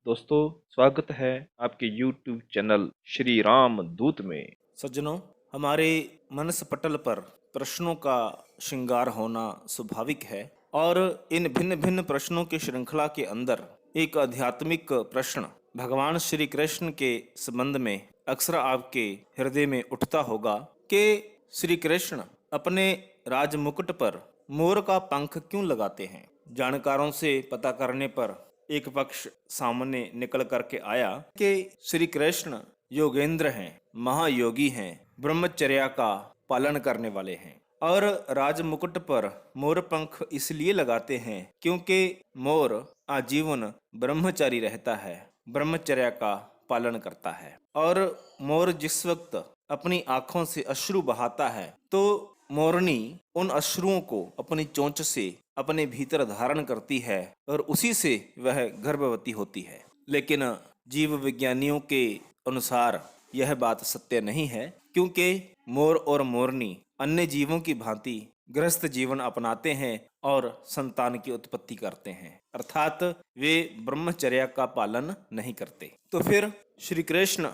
दोस्तों, स्वागत है आपके YouTube चैनल श्री राम दूत में। सज्जनों, हमारे मनस पटल पर प्रश्नों का श्रृंगार होना स्वाभाविक है और इन भिन्न भिन्न प्रश्नों की श्रृंखला के अंदर एक आध्यात्मिक प्रश्न भगवान श्री कृष्ण के संबंध में अक्सर आपके हृदय में उठता होगा कि श्री कृष्ण अपने राज मुकुट पर मोर का पंख क्यों लगाते हैं। जानकारों से पता करने पर एक पक्ष सामने निकल करके आया कि श्री कृष्ण योगेंद्र हैं, महायोगी हैं, ब्रह्मचर्या का पालन करने वाले हैं और राज मुकुट पर मोर पंख इसलिए लगाते हैं क्योंकि मोर आजीवन ब्रह्मचारी रहता है, ब्रह्मचर्या का पालन करता है। और मोर जिस वक्त अपनी आंखों से अश्रु बहाता है तो मोरनी उन अश्रुओं को अपनी चोंच से अपने भीतर धारण करती है और उसी से वह गर्भवती होती है। लेकिन जीव विज्ञानियों के अनुसार यह बात सत्य नहीं है, क्योंकि मोर और मोरनी अन्य जीवों की भांति गृहस्थ जीवन अपनाते हैं और संतान की उत्पत्ति करते हैं, अर्थात वे ब्रह्मचर्या का पालन नहीं करते। तो फिर श्री कृष्ण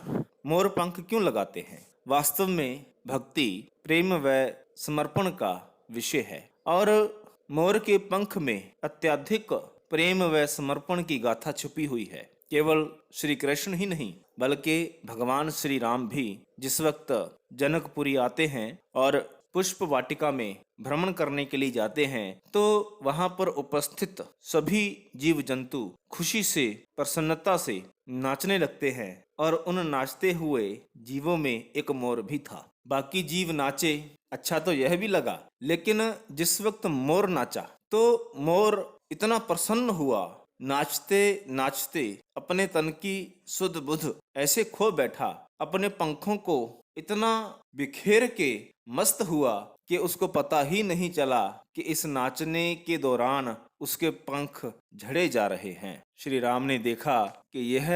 मोर पंख क्यों लगाते हैं? वास्तव में भक्ति, प्रेम व समर्पण का विषय है और मोर के पंख में अत्यधिक प्रेम व समर्पण की गाथा छुपी हुई है। केवल श्री कृष्ण ही नहीं बल्कि भगवान श्री राम भी जिस वक्त जनकपुरी आते हैं और पुष्प वाटिका में भ्रमण करने के लिए जाते हैं तो वहां पर उपस्थित सभी जीव जंतु खुशी से, प्रसन्नता से नाचने लगते हैं और उन नाचते हुए जीवों में एक मोर भी था। बाकी जीव नाचे, अच्छा तो यह भी लगा, लेकिन जिस वक्त मोर नाचा तो मोर इतना प्रसन्न हुआ, नाचते नाचते अपने तन की सुध बुध ऐसे खो बैठा, अपने पंखों को इतना बिखेर के मस्त हुआ कि उसको पता ही नहीं चला कि इस नाचने के दौरान उसके पंख झड़े जा रहे हैं। श्री राम ने देखा कि यह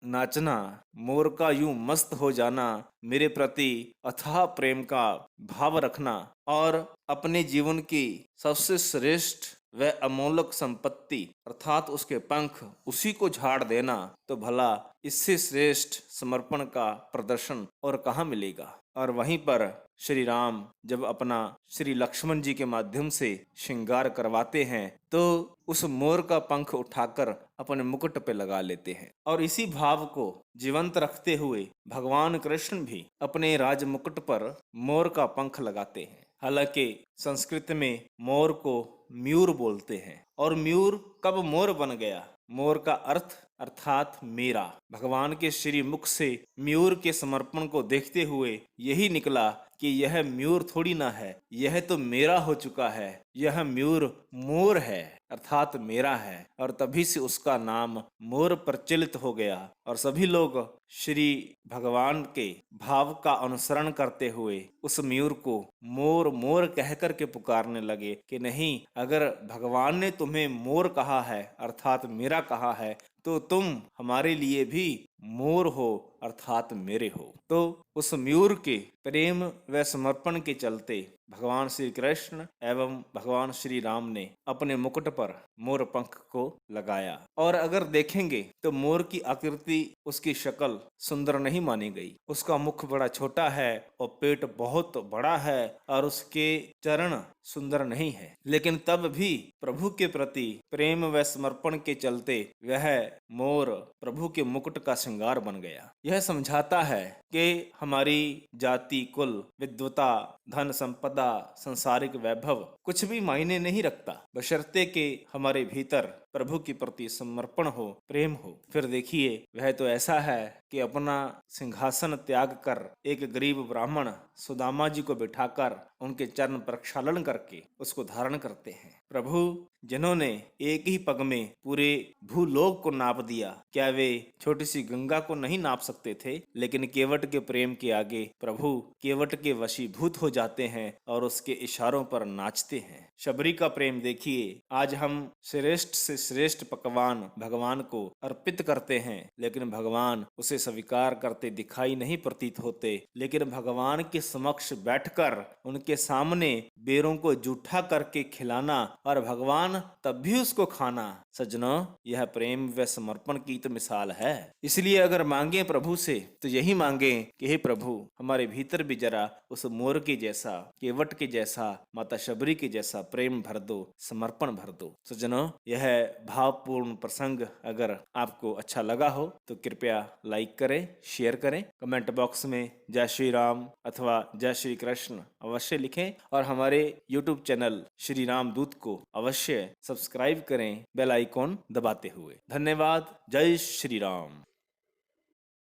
नाचना, मोर का यूं मस्त हो जाना, मेरे प्रति अथाह प्रेम का भाव रखना और अपने जीवन की सबसे श्रेष्ठ वह अमोलक संपत्ति अर्थात उसके पंख उसी को झाड़ देना, तो भला इससे श्रेष्ठ समर्पण का प्रदर्शन और कहाँ मिलेगा। और वहीं पर श्री राम जब अपना श्री लक्ष्मण जी के माध्यम से श्रृंगार करवाते हैं तो उस मोर का पंख उठाकर अपने मुकुट पे लगा लेते हैं और इसी भाव को जीवंत रखते हुए भगवान कृष्ण भी अपने राज मुकुट पर मोर का पंख लगाते हैं। हालांकि संस्कृत में मोर को मयूर बोलते हैं और मयूर कब मोर बन गया, मोर का अर्थ अर्थात मेरा। भगवान के श्री मुख से मयूर के समर्पण को देखते हुए यही निकला कि यह मयूर थोड़ी ना है, यह तो मेरा हो चुका है, यह मयूर मोर है अर्थात मेरा है। और तभी से उसका नाम मोर प्रचलित हो गया और सभी लोग श्री भगवान के भाव का अनुसरण करते हुए उस मयूर को मोर मोर कहकर के पुकारने लगे कि नहीं, अगर भगवान ने तुम्हें मोर कहा है अर्थात मेरा कहा है तो तुम हमारे लिए भी मोर हो अर्थात मेरे हो। तो उस मयूर के प्रेम व समर्पण के चलते भगवान श्री कृष्ण एवं भगवान श्री राम ने अपने मुकुट पर मोर पंख को लगाया। और अगर देखेंगे तो मोर की आकृति, उसकी शक्ल सुंदर नहीं मानी गई। उसका मुख बड़ा छोटा है और पेट बहुत बड़ा है और उसके चरण सुंदर नहीं है, लेकिन तब भी प्रभु के प्रति प्रेम व समर्पण के चलते वह मोर प्रभु के मुकुट का श्रृंगार बन गया। यह समझाता है कि हमारी जाति, कुल, विद्वता, धन संपदा, सांसारिक वैभव कुछ भी मायने नहीं रखता, बशर्ते कि हमारे भीतर प्रभु के प्रति समर्पण हो, प्रेम हो। फिर देखिए वह तो ऐसा है कि अपना सिंहासन त्याग कर एक गरीब ब्राह्मण सुदामा जी को बिठाकर उनके चरण प्रक्षालन करके उसको धारण करते हैं। प्रभु जिन्होंने एक ही पग में पूरे भूलोक को नाप दिया, क्या वे छोटी सी गंगा को नहीं नाप सकते थे? लेकिन केवट के प्रेम के आगे प्रभु केवट के वशीभूत हो जाते हैं और उसके इशारों पर नाचते हैं। शबरी का प्रेम देखिए, आज हम श्रेष्ठ से श्रेष्ठ पकवान भगवान को अर्पित करते हैं, लेकिन भगवान उसे स्वीकार करते दिखाई नहीं प्रतीत होते। लेकिन भगवान के समक्ष बैठकर उनके सामने बेरों को जूठा करके खिलाना और भगवान तब भी उसको खाना, सज्जनों, यह प्रेम व समर्पण की तो मिसाल है। इसलिए अगर मांगे प्रभु से तो यही मांगे कि हे प्रभु, हमारे भीतर भी जरा उस मोर के जैसा, केवट के जैसा, माता शबरी के जैसा प्रेम भर दो, समर्पण भर दो। सज्जनों, यह भावपूर्ण प्रसंग अगर आपको अच्छा लगा हो तो कृपया लाइक करें, शेयर करें, कमेंट बॉक्स में जय श्री राम अथवा जय श्री कृष्ण अवश्य लिखें और हमारे YouTube चैनल श्री राम दूत को अवश्य सब्सक्राइब करें बेल आइकॉन दबाते हुए। धन्यवाद। जय श्री राम।